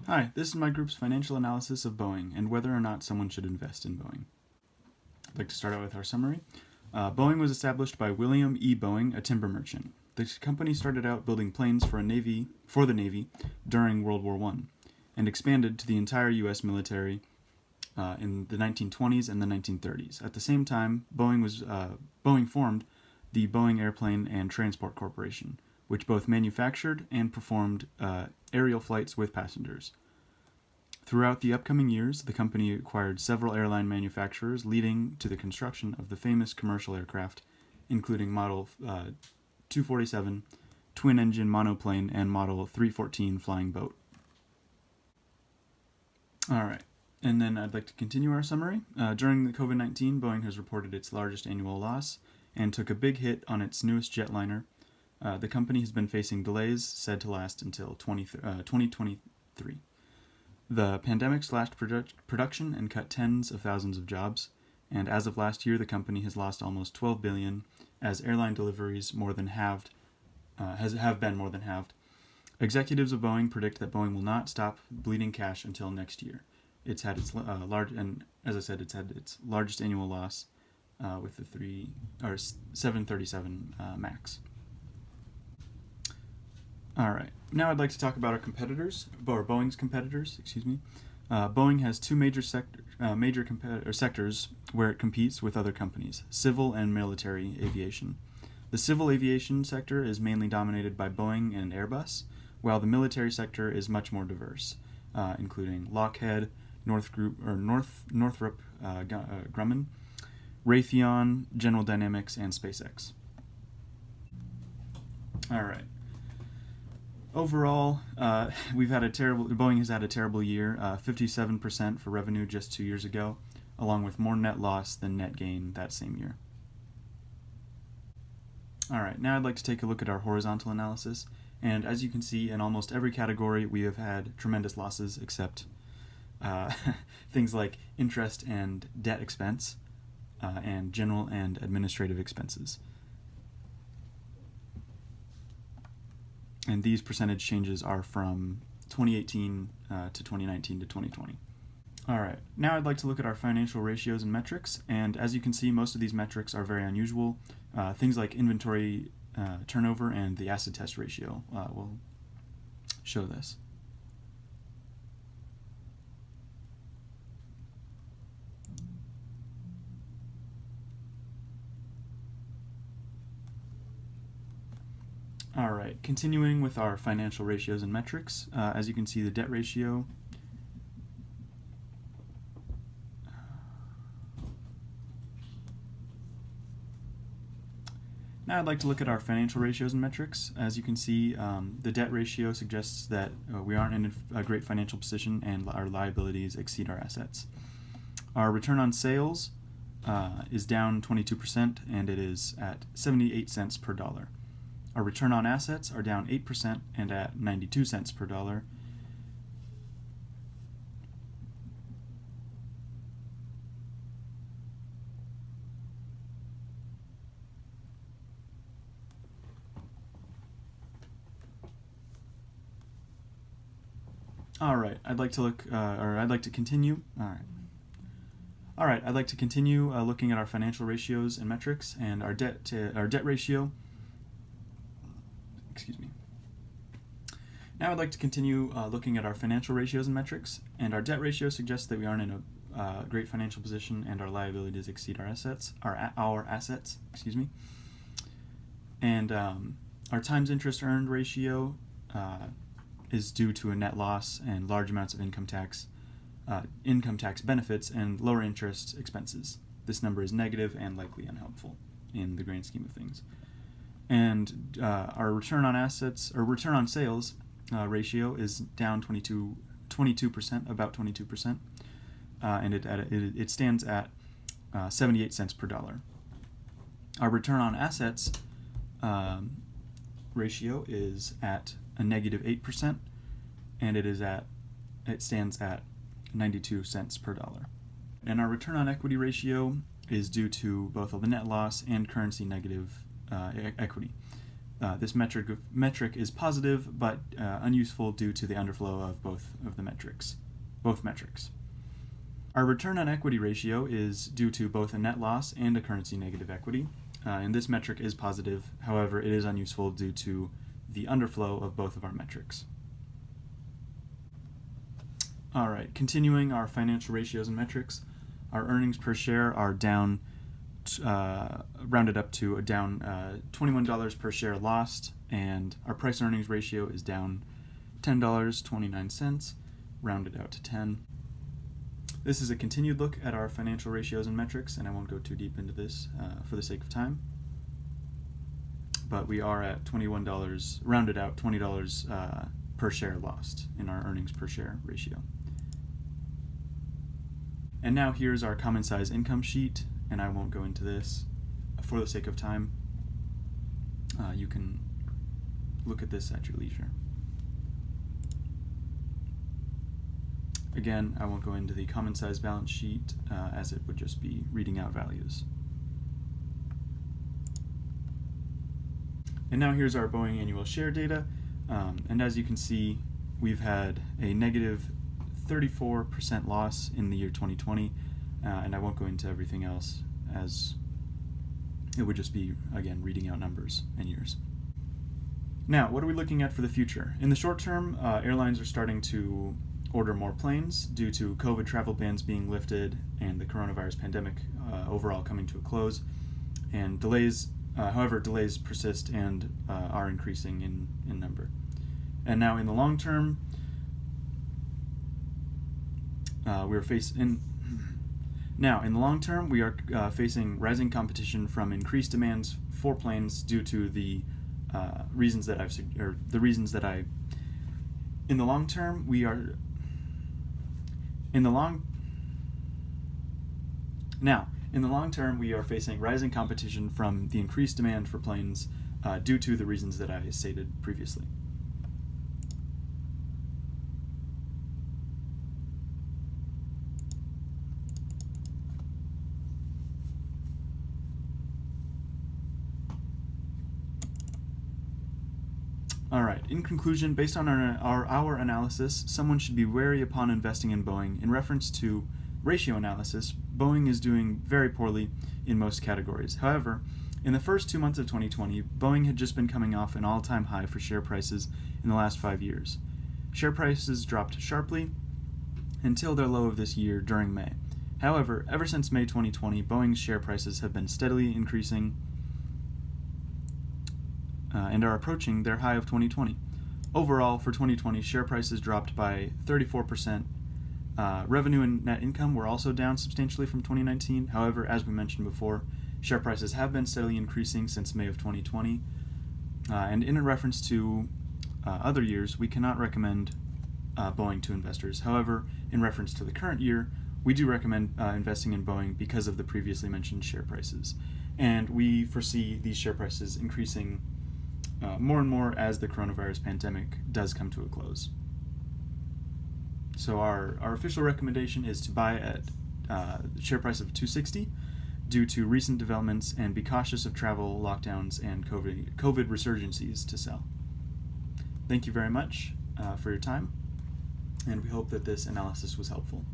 Hi, this is my group's financial analysis of Boeing and whether or not someone should invest in Boeing. I'd like to start out with our summary. Boeing was established by William E. Boeing, a timber merchant. The company started out building planes for the Navy during World War I and expanded to the entire U.S. military in the 1920s and the 1930s. At the same time, Boeing formed the Boeing Airplane and Transport Corporation, which both manufactured and performed aerial flights with passengers. Throughout the upcoming years, the company acquired several airline manufacturers, leading to the construction of the famous commercial aircraft, including Model 247, twin-engine monoplane, and Model 314 flying boat. All right, and then I'd like to continue our summary. During the COVID-19, Boeing has reported its largest annual loss and took a big hit on its newest jetliner. The company has been facing delays said to last until 2023. The pandemic slashed production and cut tens of thousands of jobs, and as of last year, the company has lost almost $12 billion as airline deliveries have been more than halved. Executives of Boeing predict that Boeing will not stop bleeding cash until next year. It's had its largest annual loss with the 737 Max. All right. Now I'd like to talk about our competitors, or Boeing's competitors. Boeing has two major sectors where it competes with other companies: civil and military aviation. The civil aviation sector is mainly dominated by Boeing and Airbus, while the military sector is much more diverse, including Lockheed, Northrop Grumman, Raytheon, General Dynamics, and SpaceX. All right. Overall, Boeing has had a terrible year, 57% for revenue just 2 years ago, along with more net loss than net gain that same year. All right, now I'd like to take a look at our horizontal analysis, and as you can see, in almost every category, we have had tremendous losses except things like interest and debt expense, and general and administrative expenses. And these percentage changes are from 2018 to 2019 to 2020. All right, now I'd like to look at our financial ratios and metrics, and as you can see, most of these metrics are very unusual. Things like inventory turnover and the acid test ratio will show this. All right, continuing with our financial ratios and metrics, as you can see, the debt ratio Now I'd like to look at our financial ratios and metrics. As you can see, the debt ratio suggests that we aren't in a great financial position and our liabilities exceed our assets. Our return on sales is down 22%, and it is at 78 cents per dollar. Our return on assets are down 8% and at 92 cents per dollar. All right, I'd like to continue. I'd like to continue looking at our financial ratios and metrics, and our debt ratio. Excuse me. Now I'd like to continue looking at our financial ratios and metrics, and our debt ratio suggests that we aren't in a great financial position, and our liabilities exceed our assets. And our times interest earned ratio is due to a net loss and large amounts of income tax benefits and lower interest expenses. This number is negative and likely unhelpful in the grand scheme of things. And our return on sales ratio is down 22%, about 22%, and it stands at 78 cents per dollar. Our return on assets ratio is at a negative 8%, and it stands at 92 cents per dollar. And our return on equity ratio is due to both the net loss and currency negative equity. This metric is positive, but unuseful due to the underflow of both metrics. Our return on equity ratio is due to both a net loss and a currency negative equity, and this metric is positive. However, it is unuseful due to the underflow of both of our metrics. All right, continuing our financial ratios and metrics, our earnings per share are down, rounded up to down $21 per share lost, and our price earnings ratio is down $10.29, rounded out to 10. This is a continued look at our financial ratios and metrics, and I won't go too deep into this for the sake of time. But we are at $21, rounded out $20 per share lost in our earnings per share ratio. And now here's our common size income sheet, and I won't go into this for the sake of time. You can look at this at your leisure. Again, I won't go into the common size balance sheet as it would just be reading out values. And now here's our Boeing annual share data. And as you can see, we've had a negative 34% loss in the year 2020, and I won't go into everything else as it would just be, again, reading out numbers and years. Now, what are we looking at for the future? In the short term, airlines are starting to order more planes due to COVID travel bans being lifted and the coronavirus pandemic overall coming to a close. And delays, however, delays persist and are increasing in number. And now in the long term, we are facing rising competition from increased demands for planes due to the reasons that in the long term we are facing rising competition from the increased demand for planes due to the reasons that I stated previously. All right, in conclusion, based on our analysis, someone should be wary upon investing in Boeing. In reference to ratio analysis, Boeing is doing very poorly in most categories. However, in the first 2 months of 2020, Boeing had just been coming off an all-time high for share prices in the last 5 years. Share prices dropped sharply until their low of this year during May. However, ever since May 2020, Boeing's share prices have been steadily increasing and are approaching their high of 2020. Overall, for 2020, share prices dropped by 34%. Revenue and net income were also down substantially from 2019. However, as we mentioned before, share prices have been steadily increasing since May of 2020. And in reference to other years, we cannot recommend Boeing to investors. However, in reference to the current year, we do recommend investing in Boeing because of the previously mentioned share prices. And we foresee these share prices increasing more and more as the coronavirus pandemic does come to a close. So our official recommendation is to buy at the share price of $260 due to recent developments, and be cautious of travel lockdowns and COVID resurgencies to sell. Thank you very much for your time, and we hope that this analysis was helpful.